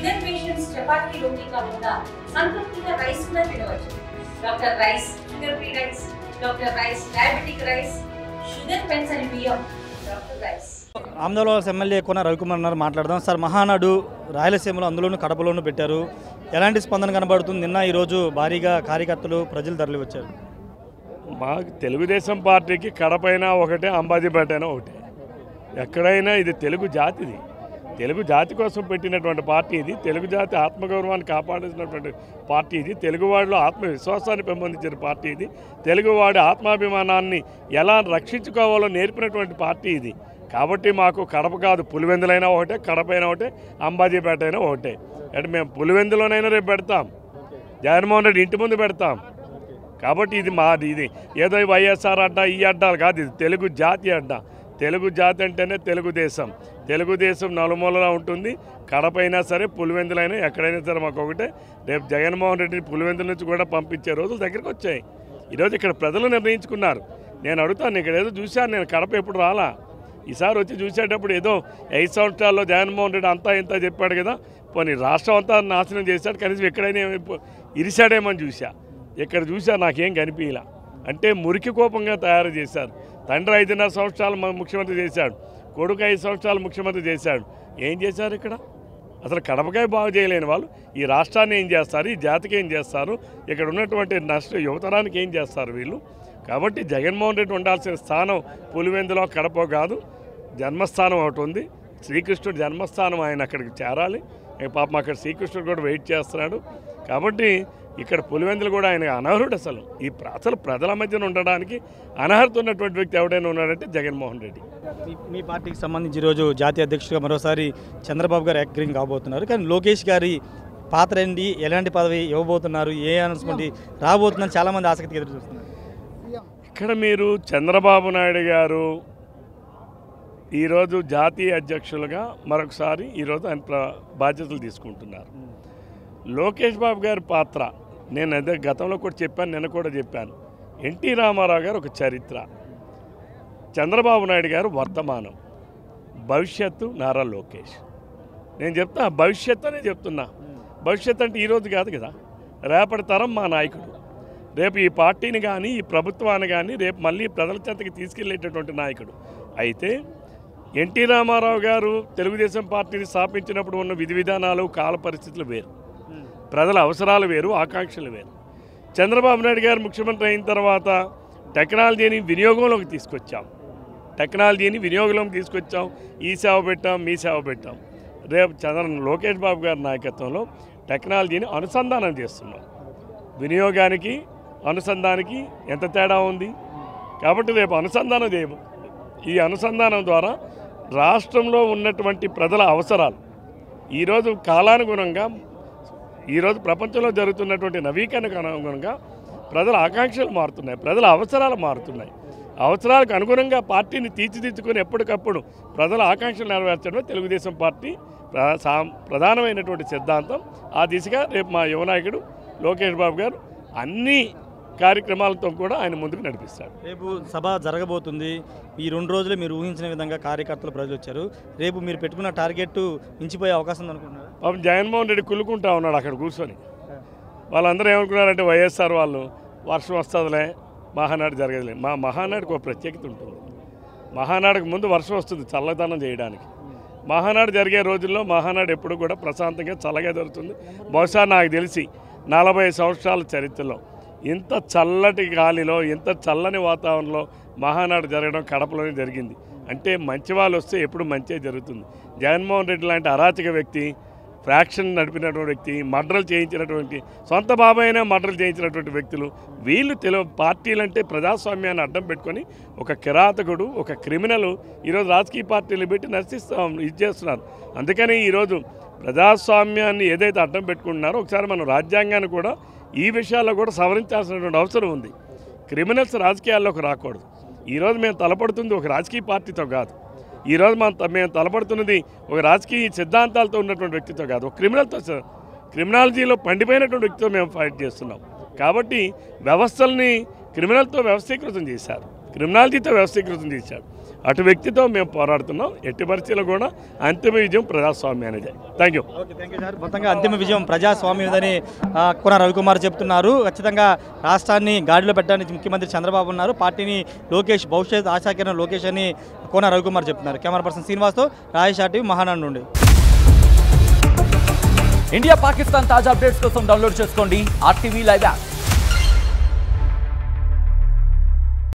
Sugar patients chapati రోటీ కాకుండా సంతృప్తిగా rice కూడా తినవచ్చు. Doctor rice, sugar free rice, doctor rice, diabetic rice, sugar పెన్సని బియ్యం, doctor rice. Amadalavalasa MLA Kona Ravikumar అన్నారు, మాట్లాడదాం. సార్, మహానాడు రాయలసీమలో అందులోనూ కడపలోనూ పెట్టారు. ఎలాంటి స్పందన కనబడుతుంది? నిన్న ఈరోజు భారీగా కార్యకర్తలు ప్రజలు తరలి వచ్చారు. మాకు తెలుగుదేశం పార్టీకి కడపైనా ఒకటే, అంబాజీపేటైనా ఒకటే. ఎక్కడైనా ఇది తెలుగు జాతిది, తెలుగు జాతి కోసం పెట్టినటువంటి పార్టీ ఇది. తెలుగు జాతి ఆత్మగౌరవాన్ని కాపాడాల్సినటువంటి పార్టీ ఇది. తెలుగువాడిలో ఆత్మవిశ్వాసాన్ని పెంపొందించిన పార్టీ ఇది. తెలుగువాడి ఆత్మాభిమానాన్ని ఎలా రక్షించుకోవాలో నేర్పినటువంటి పార్టీ ఇది. కాబట్టి మాకు కడప కాదు, పులివెందులైనా ఒకటే, కడపైనా ఒకటే, అంబాజీపేట అయినా ఒకటే. అంటే మేము పులివెందులోనైనా రేపు పెడతాం, జగన్మోహన్ రెడ్డి ఇంటి ముందు పెడతాం. కాబట్టి ఇది మాది, ఇది ఏదో వైఎస్ఆర్ అడ్డా ఈ అడ్డాలు కాదు, ఇది తెలుగు జాతి అడ్డా. తెలుగు జాతి అంటేనే తెలుగుదేశం. తెలుగుదేశం నలుమూలలా ఉంటుంది. కడప అయినా సరే, పులివెందులైనా ఎక్కడైనా సరే మాకు ఒకటే. రేపు జగన్మోహన్ రెడ్డిని పులివెందుల నుంచి కూడా పంపించే రోజులు దగ్గరికి వచ్చాయి. ఈరోజు ఇక్కడ ప్రజలు నిర్ణయించుకున్నారు. నేను అడుగుతాను, ఇక్కడ ఏదో చూశాను, నేను కడప ఎప్పుడు రాలా. ఈసారి వచ్చి చూసేటప్పుడు ఏదో 5 సంవత్సరాల్లో జగన్మోహన్ రెడ్డి అంతా ఇంత చెప్పాడు కదా, పోనీ రాష్ట్రం అంతా నాశనం చేశాడు, కనీసం ఎక్కడైనా ఇరిశాడేమని చూసా. ఇక్కడ చూసా, నాకేం కనిపించలా. అంటే మురికి కోపంగా తయారు చేశారు. తండ్రి 5.5 సంవత్సరాలు ముఖ్యమంత్రి చేశాడు, కొడుకు 5 సంవత్సరాలు ముఖ్యమంత్రి చేశాడు. ఏం చేశారు ఇక్కడ? అసలు కడపకాయ బాగు చేయలేని వాళ్ళు ఈ రాష్ట్రాన్ని ఏం చేస్తారు, ఈ జాతికి ఏం చేస్తారు, ఇక్కడ ఉన్నటువంటి యువతరానికి ఏం చేస్తారు వీళ్ళు? కాబట్టి జగన్మోహన్ రెడ్డి ఉండాల్సిన స్థానం పులివెందులో, కడప కాదు, జన్మస్థానం ఒకటి ఉంది. శ్రీకృష్ణుడు జన్మస్థానం, ఆయన అక్కడికి చేరాలి. పాపం అక్కడ శ్రీకృష్ణుడు కూడా వెయిట్ చేస్తున్నాడు. కాబట్టి ఇక్కడ పులివెందులు కూడా ఆయన అనర్హుడు. అసలు ప్రజల మధ్యన ఉండడానికి అనర్హత ఉన్నటువంటి వ్యక్తి ఎవడైనా ఉన్నాడంటే జగన్మోహన్ రెడ్డి. మీ పార్టీకి సంబంధించి ఈరోజు జాతీయ అధ్యక్షుడిగా మరోసారి చంద్రబాబు గారు ఏకగ్రీవం కాబోతున్నారు. కానీ లోకేష్ గారి పాత్ర ఏంటి, ఎలాంటి పదవి ఇవ్వబోతున్నారు, ఏ అనౌన్స్మెంట్ రాబోతుందని చాలామంది ఆసక్తిగా ఎదురు చూస్తున్నారు. ఇక్కడ మీరు చంద్రబాబు నాయుడు గారు ఈరోజు జాతీయ అధ్యక్షులుగా మరొకసారి ఈరోజు ఆయన బాధ్యతలు తీసుకుంటున్నారు. లోకేష్ బాబు గారి పాత్ర నేను అదే గతంలో కూడా చెప్పాను, నిన్న కూడా చెప్పాను. ఎన్టీ రామారావు గారు ఒక చరిత్ర, చంద్రబాబు నాయుడు గారు వర్తమానం, భవిష్యత్తు నారా లోకేష్. నేను చెప్తా భవిష్యత్తు అనే చెప్తున్నా. భవిష్యత్తు అంటే ఈరోజు కాదు కదా, రేపటి తరం మా నాయకుడు. రేపు ఈ పార్టీని కానీ, ఈ ప్రభుత్వాన్ని కానీ రేపు మళ్ళీ ప్రజల చెంతకి తీసుకెళ్లేటటువంటి నాయకుడు. అయితే ఎన్టీ రామారావు గారు తెలుగుదేశం పార్టీని స్థాపించినప్పుడు ఉన్న విధి విధానాలు, కాల పరిస్థితులు వేరు, ప్రజల అవసరాలు వేరు, ఆకాంక్షలు వేరు. చంద్రబాబు నాయుడు గారు ముఖ్యమంత్రి అయిన తర్వాత టెక్నాలజీని వినియోగంలోకి తీసుకొచ్చాం, ఈ సేవ పెట్టాం, మీ సేవ పెట్టాం. రేపు లోకేష్ బాబు గారి నాయకత్వంలో టెక్నాలజీని అనుసంధానం చేస్తున్నాం. వినియోగానికి, అనుసంధానానికి ఎంత తేడా ఉంది? కాబట్టి రేపు అనుసంధానం చేయము. ఈ అనుసంధానం ద్వారా రాష్ట్రంలో ఉన్నటువంటి ప్రజల అవసరాలు ఈరోజు కాలానుగుణంగా, ఈరోజు ప్రపంచంలో జరుగుతున్నటువంటి నవీకరణకు అనుగుణంగా ప్రజల ఆకాంక్షలు మారుతున్నాయి, ప్రజల అవసరాలు మారుతున్నాయి. అవసరాలకు అనుగుణంగా పార్టీని తీర్చిదిద్దుకొని ఎప్పటికప్పుడు ప్రజల ఆకాంక్షలు నెరవేర్చడమే తెలుగుదేశం పార్టీ ప్రధానమైనటువంటి సిద్ధాంతం. ఆ దిశగా రేపు మా యువ నాయకుడు లోకేష్ బాబు గారు అన్ని కార్యక్రమాలతో కూడా ఆయన ముందుకు నడిపిస్తాడు. రేపు సభ జరగబోతుంది. ఈ 2 రోజులు మీరు ఊహించిన విధంగా కార్యకర్తలు ప్రజలు వచ్చారు. రేపు మీరు పెట్టుకున్న టార్గెట్ మించిపోయే అవకాశం అనుకుంటున్నారు? పాపం జగన్మోహన్ రెడ్డి కులుకుంటా ఉన్నాడు అక్కడ కూర్చొని. వాళ్ళందరూ ఏమనుకున్నారంటే వైఎస్ఆర్ వాళ్ళు వర్షం వస్తుందిలే, మహానాడు జరగదులే. మా మహానాడుకు ఒక ప్రత్యేకత ఉంటుంది. మహానాడుకు ముందు వర్షం వస్తుంది చల్లదనం చేయడానికి. మహానాడు జరిగే రోజుల్లో మహానాడు ఎప్పుడు కూడా ప్రశాంతంగా చల్లగా జరుగుతుంది. బహుశా నాకు తెలిసి 40 సంవత్సరాల చరిత్రలో ఇంత చల్లటి గాలిలో, ఇంత చల్లని వాతావరణంలో మహానాడు జరగడం కడపలోనే జరిగింది. అంటే మంచి వాళ్ళు వస్తే ఎప్పుడు మంచి జరుగుతుంది. జగన్మోహన్ రెడ్డి లాంటి అరాచక వ్యక్తి, ఫ్రాక్షన్ నడిపినటువంటి వ్యక్తి, మర్డర్లు చేయించినటువంటి, సొంత బాబాయినే మర్డర్లు చేయించినటువంటి వ్యక్తులు వీళ్ళు. పార్టీలంటే ప్రజాస్వామ్యాన్ని అడ్డం పెట్టుకొని ఒక కిరాతకుడు, ఒక క్రిమినల్ ఈరోజు రాజకీయ పార్టీలు పెట్టి చేస్తున్నారు. అందుకని ఈరోజు ప్రజాస్వామ్యాన్ని ఏదైతే అడ్డం పెట్టుకుంటున్నారో ఒకసారి మనం రాజ్యాంగాన్ని కూడా ఈ విషయాల్లో కూడా సవరించాల్సినటువంటి అవసరం ఉంది. క్రిమినల్స్ రాజకీయాల్లోకి రాకూడదు. ఈరోజు మేము తలపడుతుంది ఒక రాజకీయ పార్టీతో కాదు, ఈరోజు మేము తలపడుతున్నది ఒక రాజకీయ సిద్ధాంతాలతో ఉన్నటువంటి వ్యక్తితో కాదు, ఒక క్రిమినల్తో, క్రిమినాలజీలో పండిపోయినటువంటి వ్యక్తితో మేము ఫైట్ చేస్తున్నాం. కాబట్టి వ్యవస్థల్ని క్రిమినల్తో వ్యవస్థీకృతం చేశారు, క్రిమినాలజీతో వ్యవస్థీకృతం చేశారు. అటు వ్యక్తితో మేము పోరాడుతున్నాం. ఎట్టి పరిస్థితుల్లో కూడా అంతిమ విజయం ప్రజాస్వామ్యానిదే. Thank you. Okay, thank you sir. మొత్తంగా అంతిమ విజయం ప్రజాస్వామ్యదని కోన రవికుమార్ చెప్తున్నారు. ఖచ్చితంగా రాష్ట్రాన్ని గాడిలో పెట్టడానికి ముఖ్యమంత్రి చంద్రబాబు ఉన్నారు. పార్టీని లోకేష్, భవిష్యత్ ఆశాకిరణ లోకేష్ అని కోన రవికుమార్ చెప్తున్నారు. కెమెరా పర్సన్ శ్రీనివాస్తో రాజేష్ ఆర్టీవీ మహానాడు నుండి. ఇండియా పాకిస్తాన్ తాజా అప్డేట్స్ కోసం డౌన్లోడ్ చేసుకోండి RTV లైవ్ యాప్.